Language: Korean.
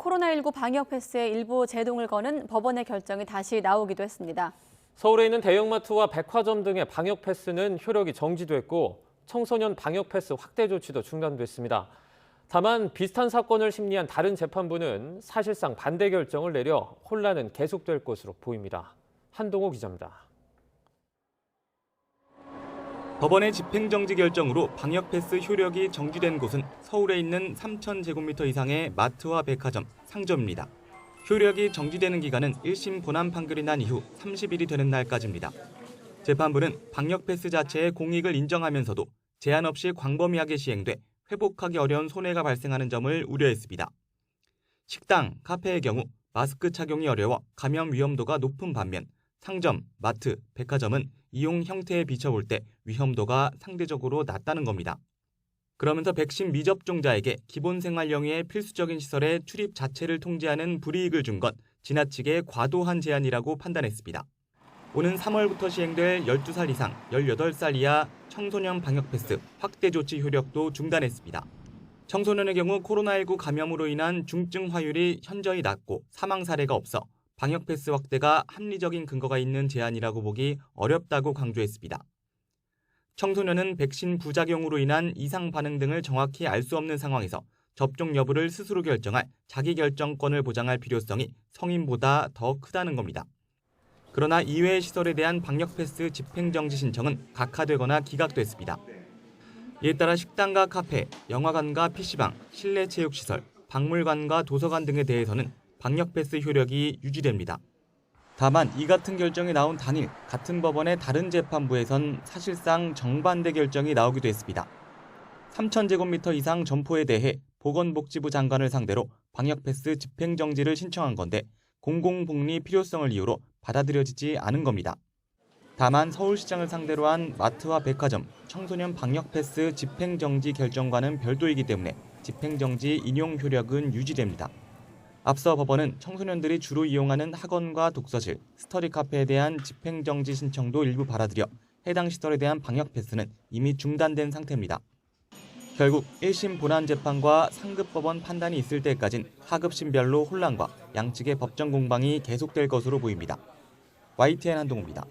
코로나19 방역 패스의 일부 제동을 거는 법원의 결정이 다시 나오기도 했습니다. 서울에 있는 대형마트와 백화점 등의 방역 패스는 효력이 정지됐고 청소년 방역 패스 확대 조치도 중단됐습니다. 다만 비슷한 사건을 심리한 다른 재판부는 사실상 반대 결정을 내려 혼란은 계속될 것으로 보입니다. 한동호 기자입니다. 법원의 집행정지 결정으로 방역 패스 효력이 정지된 곳은 서울에 있는 3,000제곱미터 이상의 마트와 백화점, 상점입니다. 효력이 정지되는 기간은 1심 본안 판결이 난 이후 30일이 되는 날까지입니다. 재판부는 방역 패스 자체의 공익을 인정하면서도 제한 없이 광범위하게 시행돼 회복하기 어려운 손해가 발생하는 점을 우려했습니다. 식당, 카페의 경우 마스크 착용이 어려워 감염 위험도가 높은 반면 상점, 마트, 백화점은 이용 형태에 비춰볼 때 위험도가 상대적으로 낮다는 겁니다. 그러면서 백신 미접종자에게 기본 생활영위의 필수적인 시설의 출입 자체를 통제하는 불이익을 준 건 지나치게 과도한 제한이라고 판단했습니다. 오는 3월부터 시행될 12살 이상, 18살 이하 청소년 방역 패스 확대 조치 효력도 중단했습니다. 청소년의 경우 코로나19 감염으로 인한 중증 화율이 현저히 낮고 사망 사례가 없어 방역 패스 확대가 합리적인 근거가 있는 제한이라고 보기 어렵다고 강조했습니다. 청소년은 백신 부작용으로 인한 이상 반응 등을 정확히 알 수 없는 상황에서 접종 여부를 스스로 결정할 자기결정권을 보장할 필요성이 성인보다 더 크다는 겁니다. 그러나 이외의 시설에 대한 방역 패스 집행정지 신청은 각하되거나 기각됐습니다. 이에 따라 식당과 카페, 영화관과 PC방, 실내 체육시설, 박물관과 도서관 등에 대해서는 방역 패스 효력이 유지됩니다. 다만 이 같은 결정이 나온 당일 같은 법원의 다른 재판부에선 사실상 정반대 결정이 나오기도 했습니다. 3,000제곱미터 이상 점포에 대해 보건복지부 장관을 상대로 방역 패스 집행정지를 신청한 건데 공공복리 필요성을 이유로 받아들여지지 않은 겁니다. 다만 서울시장을 상대로 한 마트와 백화점, 청소년 방역 패스 집행정지 결정과는 별도이기 때문에 집행정지 인용 효력은 유지됩니다. 앞서 법원은 청소년들이 주로 이용하는 학원과 독서실, 스터디 카페에 대한 집행정지 신청도 일부 받아들여 해당 시설에 대한 방역 패스는 이미 중단된 상태입니다. 결국 1심 본안재판과 상급법원 판단이 있을 때까진 하급심별로 혼란과 양측의 법정 공방이 계속될 것으로 보입니다. YTN 한동호입니다.